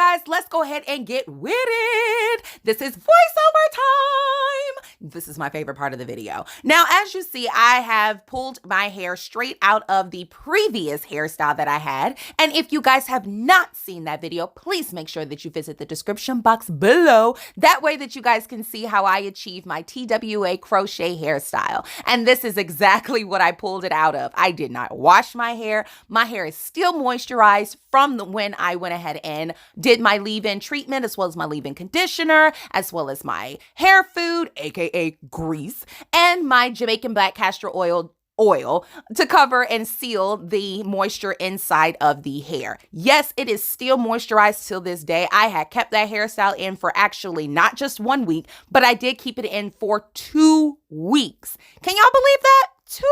guys, let's go ahead and get with it. This is voiceover time. This is my favorite part of the video. Now, as you see, I have pulled my hair straight out of the previous hairstyle that I had. And if you guys have not seen that video, please make sure that you visit the description box below. That way that you guys can see how I achieved my TWA crochet hairstyle. And this is exactly what I pulled it out of. I did not wash my hair. My hair is still moisturized from when I went ahead and did my leave-in treatment, as well as my leave-in conditioner, as well as my hair food, aka grease, and my Jamaican black castor oil to cover and seal the moisture inside of the hair. Yes, it is still moisturized till this day. I had kept that hairstyle in for actually not just 1 week, but I did keep it in for 2 weeks. Can y'all believe that? 2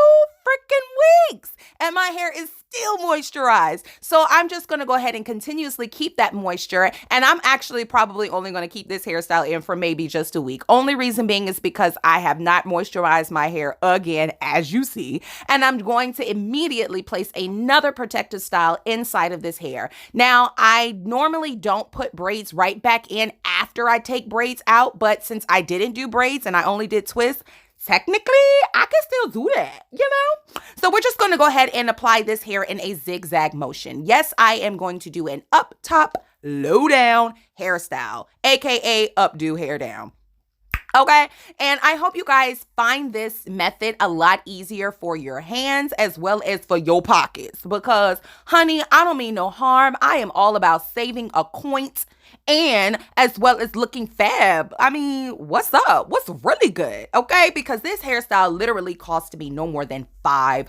freaking weeks, and my hair is still moisturized. So I'm just going to go ahead and continuously keep that moisture, and I'm actually probably only going to keep this hairstyle in for maybe just a week. Only reason being is because I have not moisturized my hair again, as you see, and I'm going to immediately place another protective style inside of this hair. Now, I normally don't put braids right back in after I take braids out, but since I didn't do braids and I only did twists, technically, I can still do that, you know? So we're just going to go ahead and apply this hair in a zigzag motion. Yes, I am going to do an up top, low down hairstyle, aka updo hair down. Okay, and I hope you guys find this method a lot easier for your hands as well as for your pockets, because, honey, I don't mean no harm. I am all about saving a coint and as well as looking fab. I mean, what's up? What's really good? Okay, because this hairstyle literally cost me no more than $5,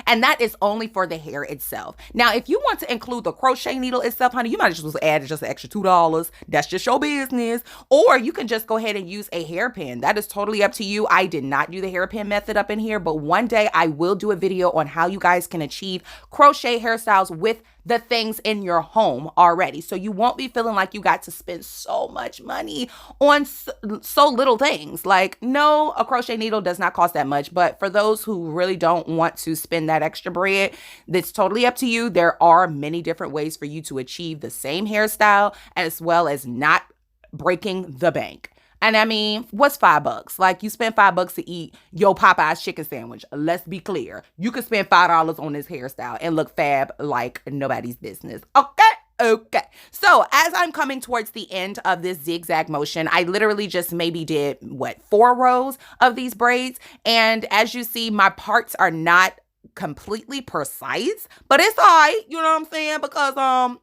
and that is only for the hair itself. Now, if you want to include the crochet needle itself, honey, you might just add just an extra $2. That's just your business. Or you can just go ahead and use a hairpin. That is totally up to you. I did not do the hairpin method up in here, but one day I will do a video on how you guys can achieve crochet hairstyles with the things in your home already. So you won't be feeling like you got to spend so much money on so little things. Like, no, a crochet needle does not cost that much. But for those who really don't want to spend that extra bread, that's totally up to you. There are many different ways for you to achieve the same hairstyle as well as not breaking the bank. And I mean, what's $5? Like, you spend $5 to eat your Popeye's chicken sandwich. Let's be clear. You could spend $5 on this hairstyle and look fab like nobody's business. Okay. So as I'm coming towards the end of this zigzag motion, I literally just maybe did 4 rows of these braids. And as you see, my parts are not completely precise, but it's all right. You know what I'm saying? Because,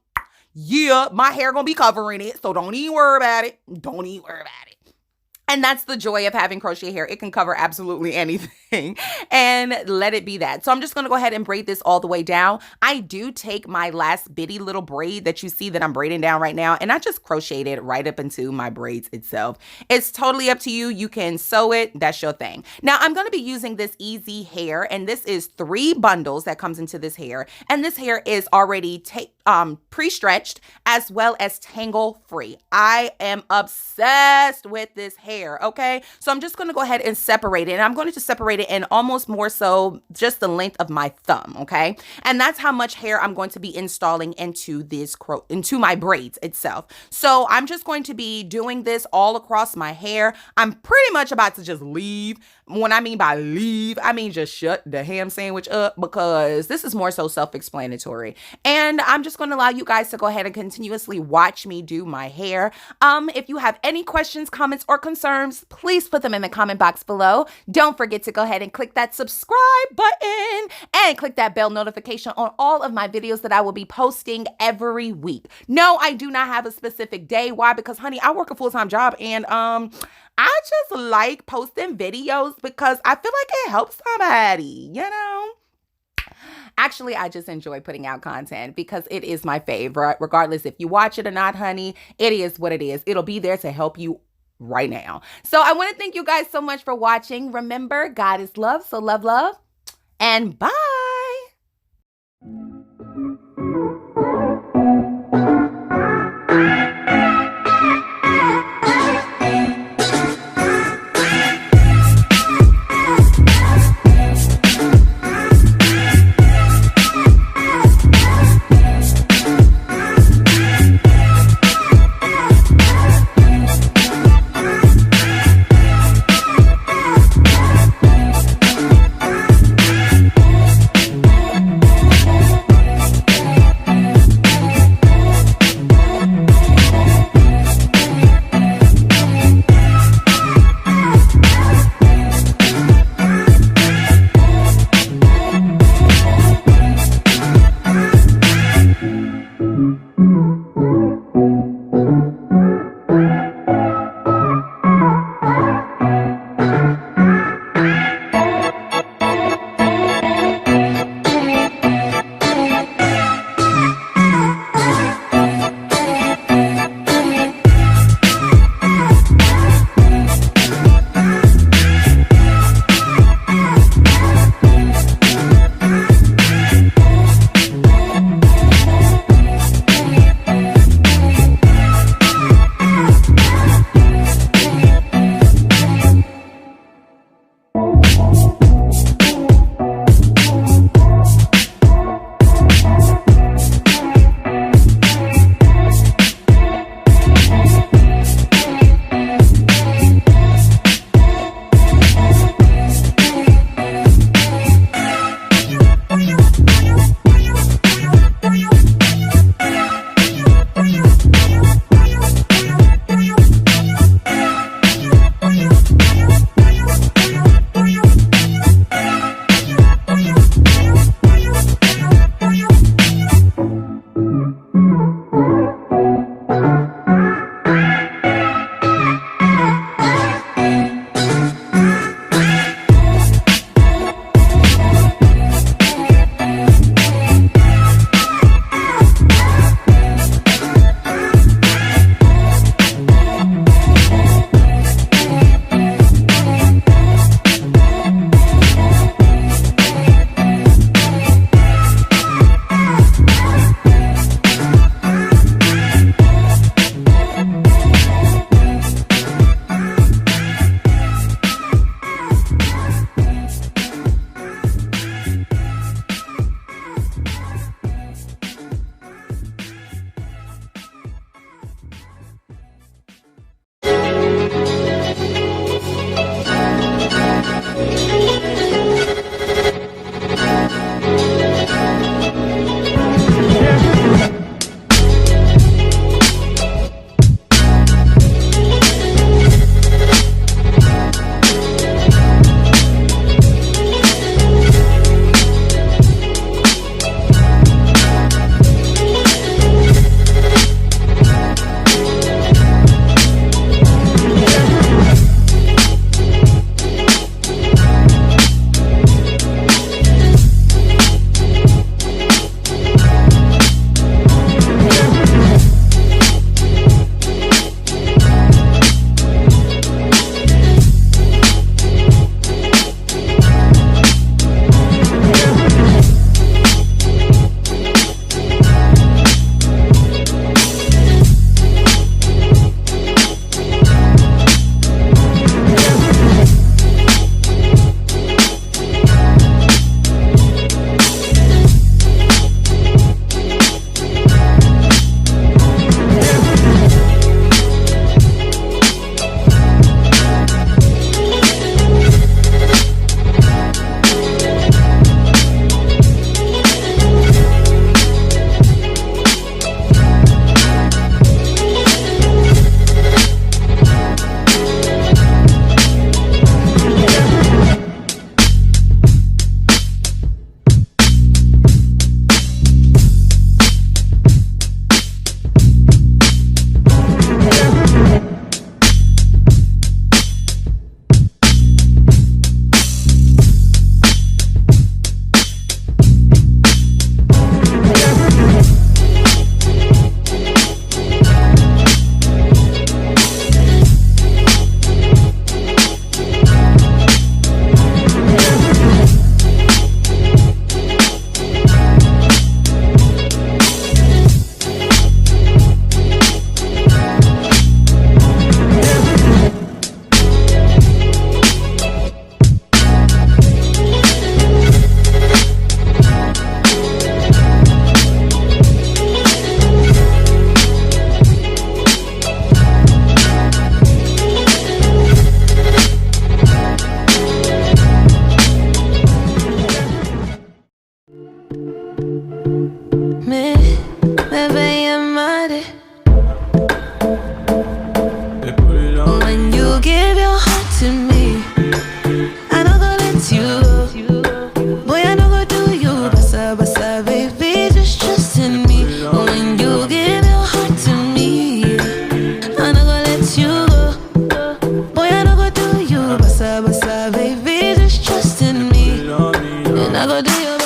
yeah, my hair gonna be covering it. So don't even worry about it. And that's the joy of having crochet hair. It can cover absolutely anything, and let it be that. So I'm just going to go ahead and braid this all the way down. I do take my last bitty little braid that you see that I'm braiding down right now, and I just crocheted it right up into my braids itself. It's totally up to you. You can sew it. That's your thing. Now, I'm going to be using this Easy Hair, and this is 3 bundles that comes into this hair, and this hair is already pre-stretched as well as tangle free. I am obsessed with this hair, okay? So I'm just going to go ahead and separate it, and I'm going to just separate it in almost more so just the length of my thumb, okay? And that's how much hair I'm going to be installing into into my braids itself. So I'm just going to be doing this all across my hair. I'm pretty much about to just leave. When I mean by leave, I mean just shut the ham sandwich up, because this is more so self-explanatory. And I'm just going to allow you guys to go ahead and continuously watch me do my hair. If you have any questions, comments, or concerns, please put them in the comment box below. Don't forget to go ahead and click that subscribe button and click that bell notification on all of my videos that I will be posting every week. No, I do not have a specific day. Why? Because, honey, I work a full-time job, and I just like posting videos because I feel like it helps somebody, you know? Actually, I just enjoy putting out content because it is my favorite. Regardless if you watch it or not, honey, it is what it is. It'll be there to help you right now. So I want to thank you guys so much for watching. Remember, God is love, so love, and bye. in me. I no go let you go. Boy, I no go do you. Bassa, bassa, baby, just trust in me. When you give your heart to me, I no go let you go. Boy, I no go do you. Bassa, bassa, baby, just trust in me. And I go do your